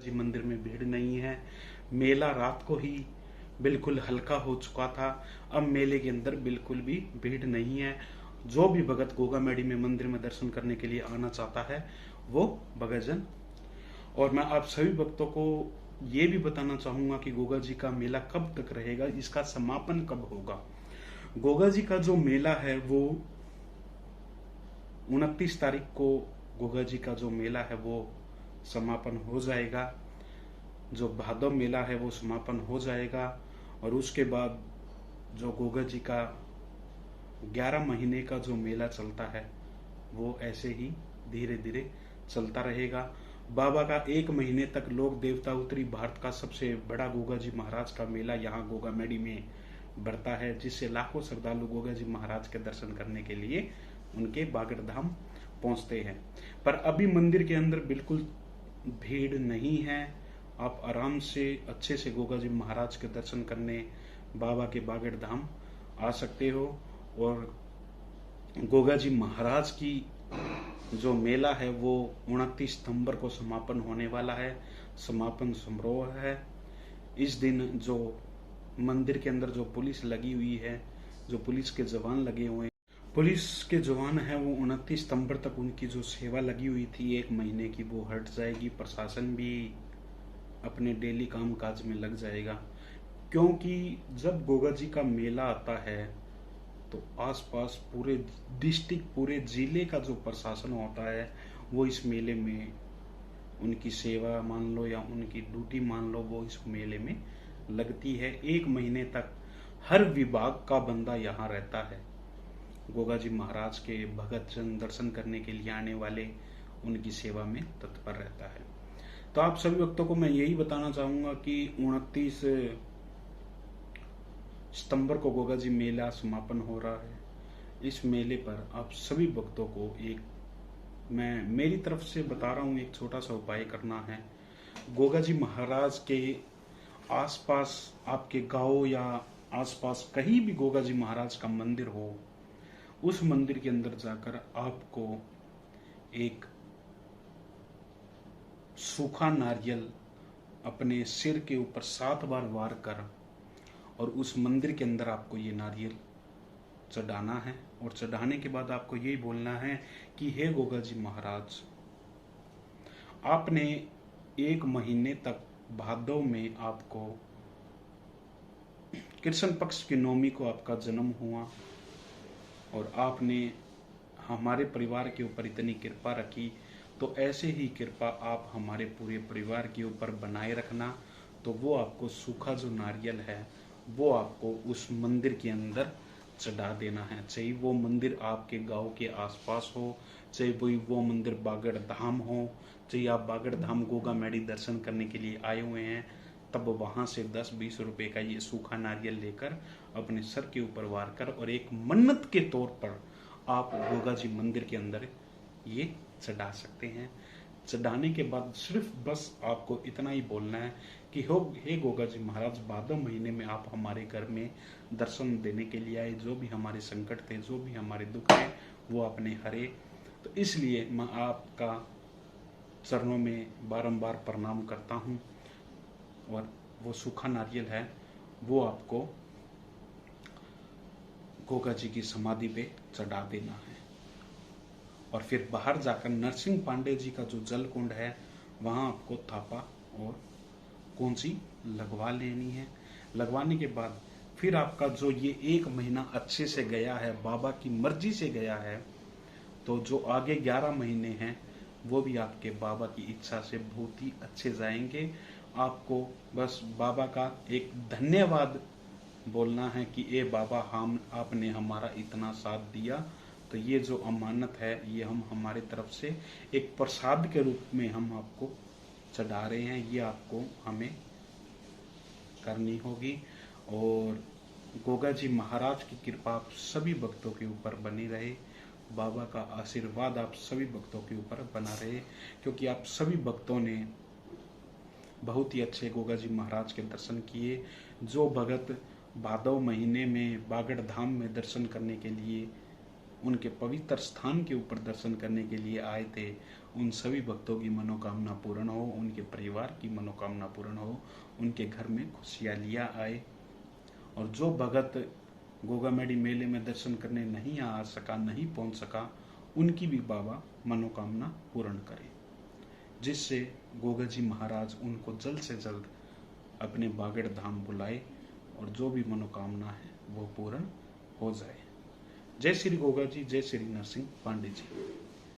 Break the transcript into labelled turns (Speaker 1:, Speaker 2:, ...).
Speaker 1: जी मंदिर में भीड़ नहीं है। मेला रात को ही बिल्कुल हल्का हो चुका था। अब मेले के अंदर बिल्कुल भी भीड़ नहीं है। जो भी भगत गोगा मैडी में मंदिर में दर्शन करने के लिए आना चाहता है वो भगतजन। और मैं आप सभी भक्तों को ये भी बताना चाहूंगा कि गोगा जी का मेला कब तक रहेगा, इसका समापन कब होगा। गोगा जी का जो मेला है वो 29 तारीख को गोगा जी का जो मेला है वो समापन हो जाएगा। जो भादव मेला है वो समापन हो जाएगा और उसके बाद जो गोगा जी का 11 महीने का जो मेला चलता है वो ऐसे ही धीरे धीरे चलता रहेगा। बाबा का 1 महीने तक लोक देवता उत्तरी भारत का सबसे बड़ा गोगा जी महाराज का मेला यहाँ गोगा मैडी में बढ़ता है, जिससे लाखों श्रद्धालु गोगा जी महाराज के दर्शन करने के लिए उनके बागड़ धाम पहुंचते हैं। पर अभी मंदिर के अंदर बिल्कुल भीड़ नहीं है। आप आराम से अच्छे से गोगा जी महाराज के दर्शन करने बाबा के बागड़ धाम आ सकते हो। और गोगा जी महाराज की जो मेला है वो 29 सितंबर को समापन होने वाला है। समापन समारोह है। इस दिन जो मंदिर के अंदर जो पुलिस लगी हुई है, जो पुलिस के जवान लगे हुए हैं, पुलिस के जवान हैं, वो 29 सितंबर तक उनकी जो सेवा लगी हुई थी 1 महीने की वो हट जाएगी। प्रशासन भी अपने डेली काम काज में लग जाएगा, क्योंकि जब गोगा जी का मेला आता है तो आसपास पूरे डिस्ट्रिक्ट पूरे जिले का जो प्रशासन होता है वो इस मेले में उनकी सेवा मान लो या उनकी ड्यूटी मान लो, वो इस मेले में लगती है। 1 महीने तक हर विभाग का बंदा यहाँ रहता है। गोगा जी महाराज के भगत जन दर्शन करने के लिए आने वाले उनकी सेवा में तत्पर रहता है। तो आप सभी भक्तों को मैं यही बताना चाहूंगा कि 29 सितंबर को गोगा जी मेला समापन हो रहा है। इस मेले पर आप सभी भक्तों को मैं मेरी तरफ से बता रहा हूँ, एक छोटा सा उपाय करना है। गोगा जी महाराज के आसपास आपके गांव या आसपास कहीं भी गोगा जी महाराज का मंदिर हो, उस मंदिर के अंदर जाकर आपको एक सूखा नारियल अपने सिर के ऊपर 7 बार वार कर और उस मंदिर के अंदर आपको ये नारियल चढ़ाना है। और चढ़ाने के बाद आपको यही बोलना है कि हे गोगा जी महाराज, आपने 1 महीने तक भादव में आपको कृष्ण पक्ष की नवमी को आपका जन्म हुआ और आपने हमारे परिवार के ऊपर इतनी कृपा रखी, तो ऐसे ही कृपा आप हमारे पूरे परिवार के ऊपर बनाए रखना। तो वो आपको सूखा जो नारियल है वो आपको उस मंदिर के अंदर चढ़ा देना है। चाहे वो मंदिर आपके गांव के आसपास हो, चाहे वो मंदिर बागड़ धाम हो, चाहे आप बागड़ धाम गोगा मैडी दर्शन करने के लिए आए हुए हैं, तब वहां से 10-20 रुपए का ये सूखा नारियल लेकर अपने सर के ऊपर वार कर और एक मन्नत के तौर पर आप गोगा जी मंदिर के अंदर ये चढ़ा सकते हैं। चढ़ाने के बाद सिर्फ बस आपको इतना ही बोलना है कि हे गोगा जी महाराज, भादव महीने में आप हमारे घर में दर्शन देने के लिए आए। जो भी हमारे संकट थे, जो भी हमारे दुख थे, वो आपने हरे। तो इसलिए मैं आपका चरणों में बारंबार प्रणाम करता हूँ। और वो सूखा नारियल है वो आपको गोगा जी की समाधि पे चढ़ा देना है। और फिर बाहर जाकर नरसिंह पांडे जी का जो जल कुंड है वहां आपको थापा और कौंची लगवा लेनी है। लगवाने के बाद फिर आपका जो ये 1 महीना अच्छे से गया है, बाबा की मर्जी से गया है, तो जो आगे 11 महीने हैं वो भी आपके बाबा की इच्छा से बहुत ही अच्छे जाएंगे। आपको बस बाबा का एक धन्यवाद बोलना है कि ए बाबा, हम आपने हमारा इतना साथ दिया, तो ये जो अमानत है ये हम हमारे तरफ से एक प्रसाद के रूप में हम आपको चढ़ा रहे हैं, ये आपको हमें करनी होगी। और गोगा जी महाराज की कृपा आप सभी भक्तों के ऊपर बनी रहे, बाबा का आशीर्वाद आप सभी भक्तों के ऊपर बना रहे, क्योंकि आप सभी भक्तों ने बहुत ही अच्छे गोगा जी महाराज के दर्शन किए। जो भगत भादव महीने में बागड़ धाम में दर्शन करने के लिए उनके पवित्र स्थान के ऊपर दर्शन करने के लिए आए थे, उन सभी भक्तों की मनोकामना पूर्ण हो, उनके परिवार की मनोकामना पूर्ण हो, उनके घर में खुशहालियाँ आए। और जो भगत गोगामेडी मेले में दर्शन करने नहीं आ सका, नहीं पहुंच सका, उनकी भी बाबा मनोकामना पूर्ण करे, जिससे गोगा जी महाराज उनको जल्द से जल्द अपने बागड़ धाम बुलाए और जो भी मनोकामना है वो पूर्ण हो जाए। जय श्री गोगा जी, जय श्री नरसिंह पांडे जी।